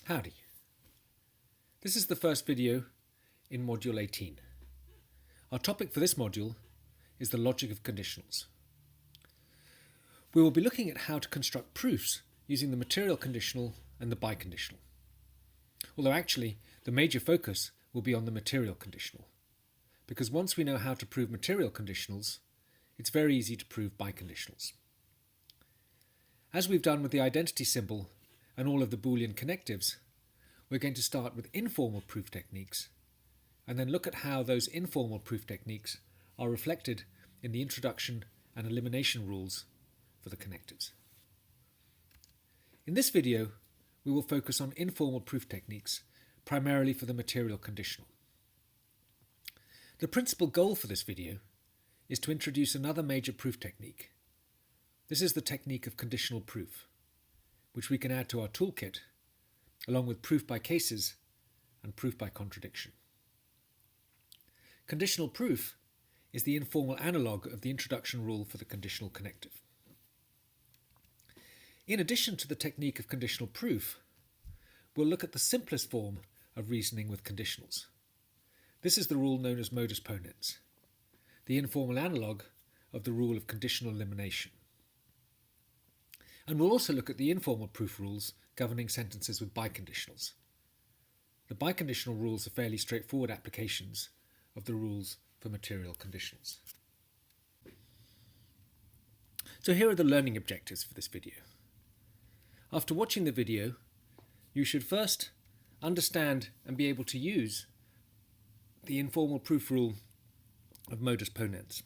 Howdy. This is the first video in Module 18. Our topic for this module is the logic of conditionals. We will be looking at how to construct proofs using the material conditional and the biconditional. Although actually, the major focus will be on the material conditional, because once we know how to prove material conditionals, it's very easy to prove biconditionals. As we've done with the identity symbol and all of the Boolean connectives, we're going to start with informal proof techniques and then look at how those informal proof techniques are reflected in the introduction and elimination rules for the connectives. In this video, we will focus on informal proof techniques, primarily for the material conditional. The principal goal for this video is to introduce another major proof technique. This is the technique of conditional proof, which we can add to our toolkit, along with proof by cases and proof by contradiction. Conditional proof is the informal analogue of the introduction rule for the conditional connective. In addition to the technique of conditional proof, we'll look at the simplest form of reasoning with conditionals. This is the rule known as modus ponens, the informal analogue of the rule of conditional elimination. And we'll also look at the informal proof rules governing sentences with biconditionals. The biconditional rules are fairly straightforward applications of the rules for material conditionals. So here are the learning objectives for this video. After watching the video, you should first understand and be able to use the informal proof rule of modus ponens.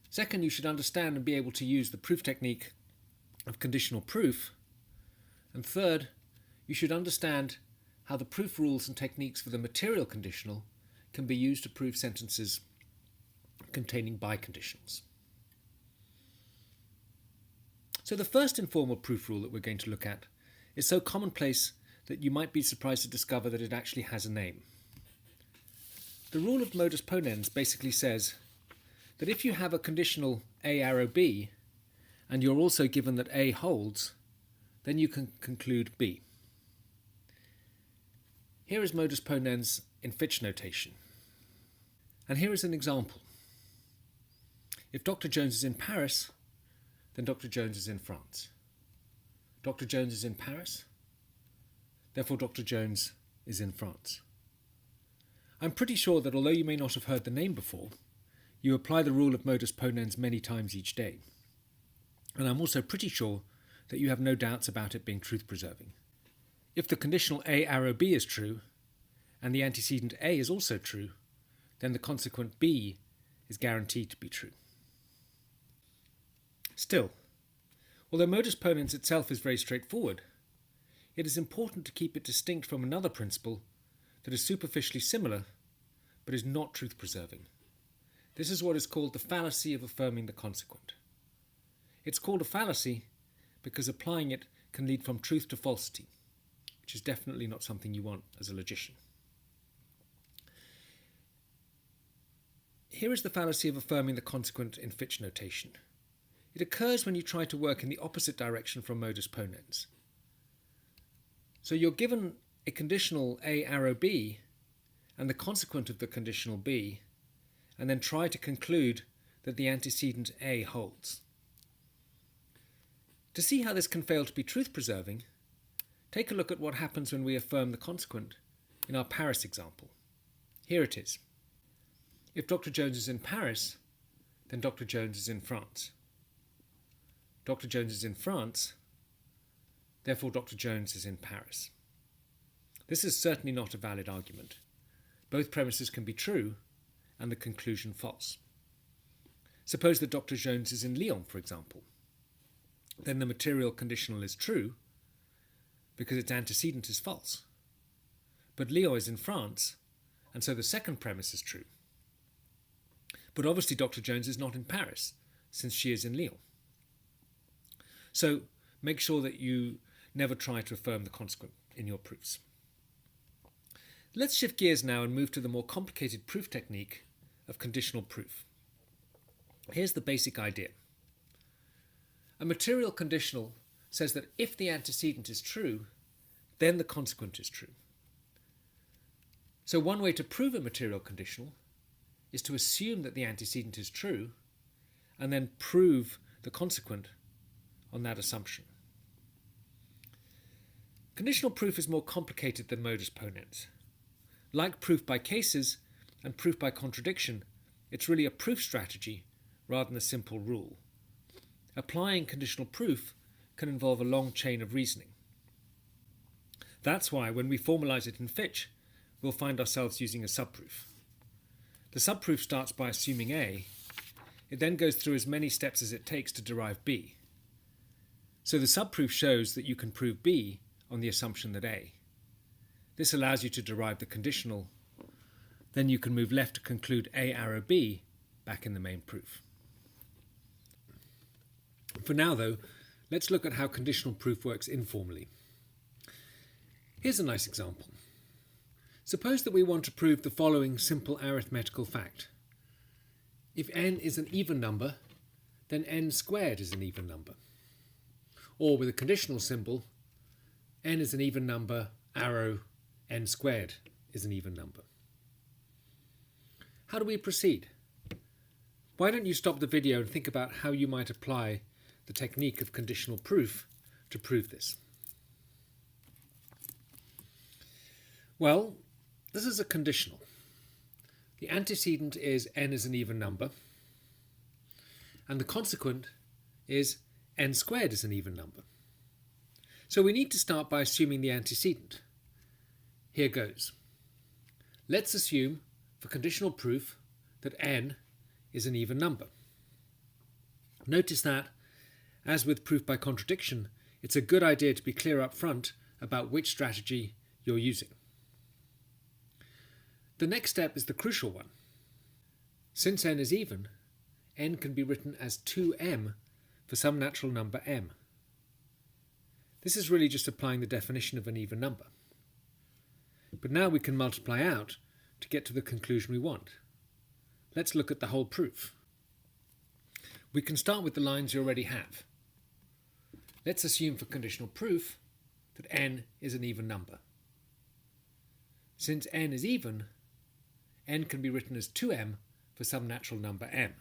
Second, you should understand and be able to use the proof technique of conditional proof. And third, you should understand how the proof rules and techniques for the material conditional can be used to prove sentences containing biconditionals. So the first informal proof rule that we're going to look at is so commonplace that you might be surprised to discover that it actually has a name. The rule of modus ponens basically says that if you have a conditional A arrow B and you're also given that A holds, then you can conclude B. Here is modus ponens in Fitch notation. And here is an example. If Dr. Jones is in Paris, then Dr. Jones is in France. Dr. Jones is in Paris, therefore Dr. Jones is in France. I'm pretty sure that although you may not have heard the name before, you apply the rule of modus ponens many times each day. And I'm also pretty sure that you have no doubts about it being truth-preserving. If the conditional A arrow B is true, and the antecedent A is also true, then the consequent B is guaranteed to be true. Still, although modus ponens itself is very straightforward, it is important to keep it distinct from another principle that is superficially similar, but is not truth-preserving. This is what is called the fallacy of affirming the consequent. It's called a fallacy because applying it can lead from truth to falsity, which is definitely not something you want as a logician. Here is the fallacy of affirming the consequent in Fitch notation. It occurs when you try to work in the opposite direction from modus ponens. So you're given a conditional A arrow B and the consequent of the conditional B, and then try to conclude that the antecedent A holds. To see how this can fail to be truth-preserving, take a look at what happens when we affirm the consequent in our Paris example. Here it is. If Dr. Jones is in Paris, then Dr. Jones is in France. Dr. Jones is in France, therefore Dr. Jones is in Paris. This is certainly not a valid argument. Both premises can be true and the conclusion false. Suppose that Dr. Jones is in Lyon, for example. Then the material conditional is true because its antecedent is false. But Lyon is in France, and so the second premise is true. But obviously Dr. Jones is not in Paris, since she is in Lyon. So make sure that you never try to affirm the consequent in your proofs. Let's shift gears now and move to the more complicated proof technique of conditional proof. Here's the basic idea. A material conditional says that if the antecedent is true, then the consequent is true. So one way to prove a material conditional is to assume that the antecedent is true and then prove the consequent on that assumption. Conditional proof is more complicated than modus ponens. Like proof by cases and proof by contradiction, it's really a proof strategy rather than a simple rule. Applying conditional proof can involve a long chain of reasoning. That's why when we formalize it in Fitch, we'll find ourselves using a subproof. The subproof starts by assuming A. It then goes through as many steps as it takes to derive B. So the subproof shows that you can prove B on the assumption that A. This allows you to derive the conditional. Then you can move left to conclude A arrow B back in the main proof. For now, though, let's look at how conditional proof works informally. Here's a nice example. Suppose that we want to prove the following simple arithmetical fact. If n is an even number, then n squared is an even number. Or with a conditional symbol, n is an even number, arrow, n squared is an even number. How do we proceed? Why don't you stop the video and think about how you might apply the technique of conditional proof to prove this? Well, this is a conditional. The antecedent is n is an even number, and the consequent is n squared is an even number. So we need to start by assuming the antecedent. Here goes. Let's assume, for conditional proof, that n is an even number. Notice that, as with proof by contradiction, it's a good idea to be clear up front about which strategy you're using. The next step is the crucial one. Since n is even, n can be written as 2m for some natural number m. This is really just applying the definition of an even number. But now we can multiply out to get to the conclusion we want. Let's look at the whole proof. We can start with the lines you already have. Let's assume for conditional proof that n is an even number. Since n is even, n can be written as 2m for some natural number m.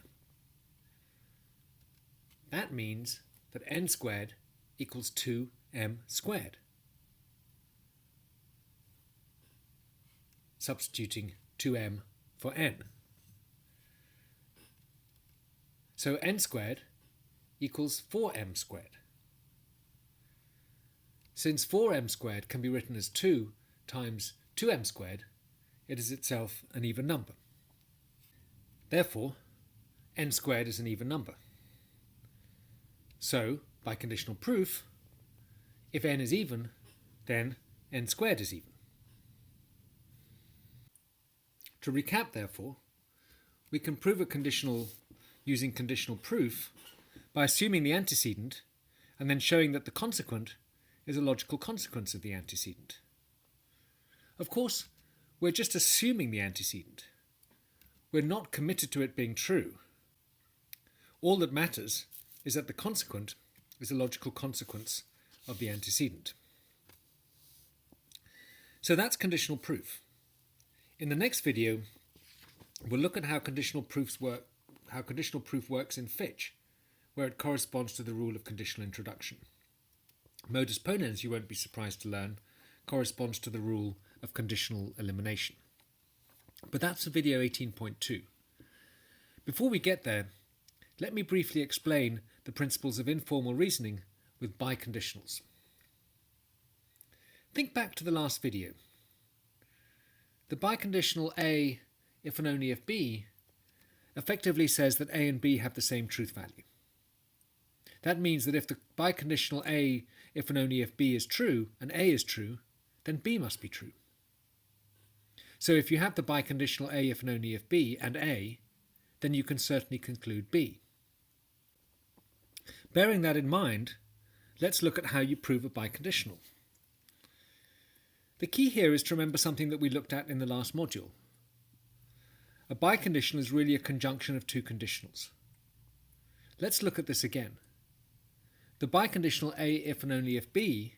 That means that n squared equals 2m squared. Substituting 2m for n. So n squared equals 4m squared. Since 4m squared can be written as 2 times 2m squared, it is itself an even number. Therefore, n squared is an even number. So, by conditional proof, if n is even, then n squared is even. To recap, therefore, we can prove a conditional using conditional proof by assuming the antecedent and then showing that the consequent is a logical consequence of the antecedent. Of course, we're just assuming the antecedent. We're not committed to it being true. All that matters is that the consequent is a logical consequence of the antecedent. So that's conditional proof. In the next video, we'll look at how conditional proof works in Fitch, where it corresponds to the rule of conditional introduction. Modus ponens, you won't be surprised to learn, corresponds to the rule of conditional elimination. But that's for video 18.2. Before we get there, let me briefly explain the principles of informal reasoning with biconditionals. Think back to the last video. The biconditional A, if and only if B, effectively says that A and B have the same truth value. That means that if the biconditional A, if and only if B is true, and A is true, then B must be true. So if you have the biconditional A, if and only if B, and A, then you can certainly conclude B. Bearing that in mind, let's look at how you prove a biconditional. The key here is to remember something that we looked at in the last module. A biconditional is really a conjunction of two conditionals. Let's look at this again. The biconditional A, if and only if B,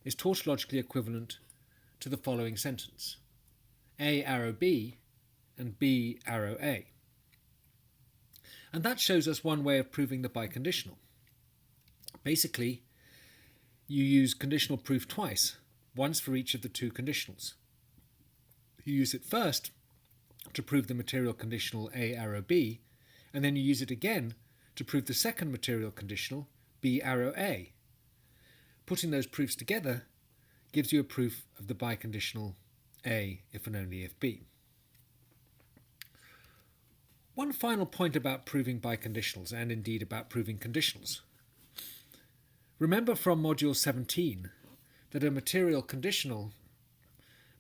is tautologically equivalent to the following sentence: A arrow B and B arrow A. And that shows us one way of proving the biconditional. Basically, you use conditional proof twice, once for each of the two conditionals. You use it first to prove the material conditional A arrow B, and then you use it again to prove the second material conditional B arrow A. Putting those proofs together gives you a proof of the biconditional A if and only if B. One final point about proving biconditionals, and indeed about proving conditionals. Remember from module 17 that a material conditional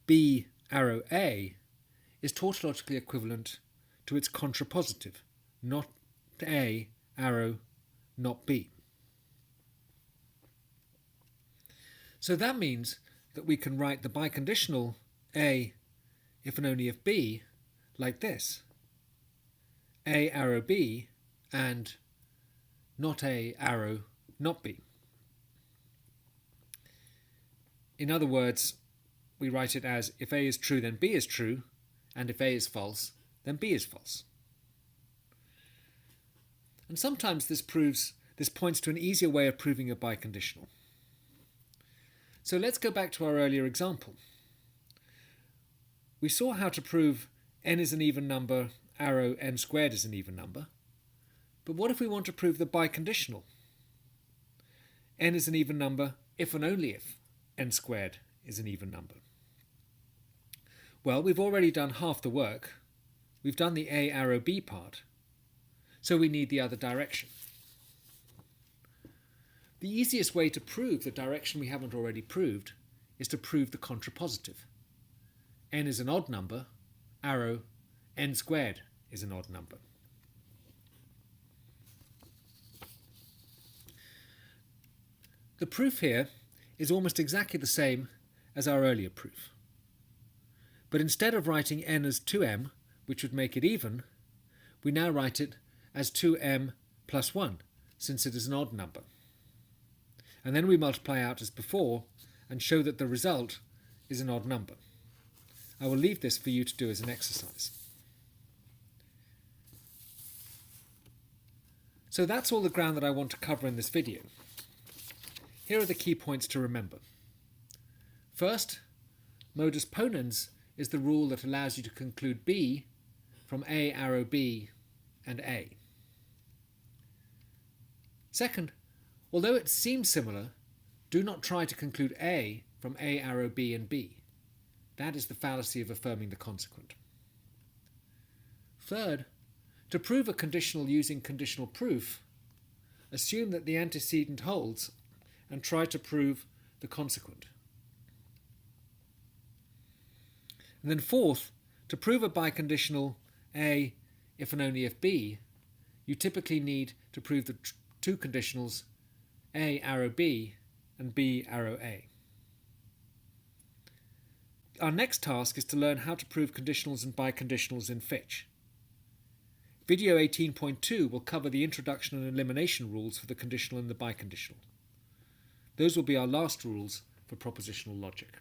B arrow A is tautologically equivalent to its contrapositive, not A arrow, not B. So that means that we can write the biconditional A if and only if B like this: A arrow B and not A arrow, not B. In other words, we write it as if A is true, then B is true, and if A is false, then B is false. And sometimes this points to an easier way of proving a biconditional. So let's go back to our earlier example. We saw how to prove n is an even number, arrow n squared is an even number. But what if we want to prove the biconditional? N is an even number if and only if n squared is an even number. Well, we've already done half the work. We've done the A arrow B part, so we need the other direction. The easiest way to prove the direction we haven't already proved is to prove the contrapositive. N is an odd number, arrow n squared is an odd number. The proof here is almost exactly the same as our earlier proof. But instead of writing n as 2m, which would make it even, we now write it as 2m plus 1, since it is an odd number. And then we multiply out as before and show that the result is an odd number. I will leave this for you to do as an exercise. So that's all the ground that I want to cover in this video. Here are the key points to remember. First, modus ponens is the rule that allows you to conclude B from A arrow B and A. Second, although it seems similar, do not try to conclude A from A arrow B and B. That is the fallacy of affirming the consequent. Third, to prove a conditional using conditional proof, assume that the antecedent holds and try to prove the consequent. And then fourth, to prove a biconditional A if and only if B, you typically need to prove the two conditionals A arrow B and B arrow A. Our next task is to learn how to prove conditionals and biconditionals in Fitch. Video 18.2 will cover the introduction and elimination rules for the conditional and the biconditional. Those will be our last rules for propositional logic.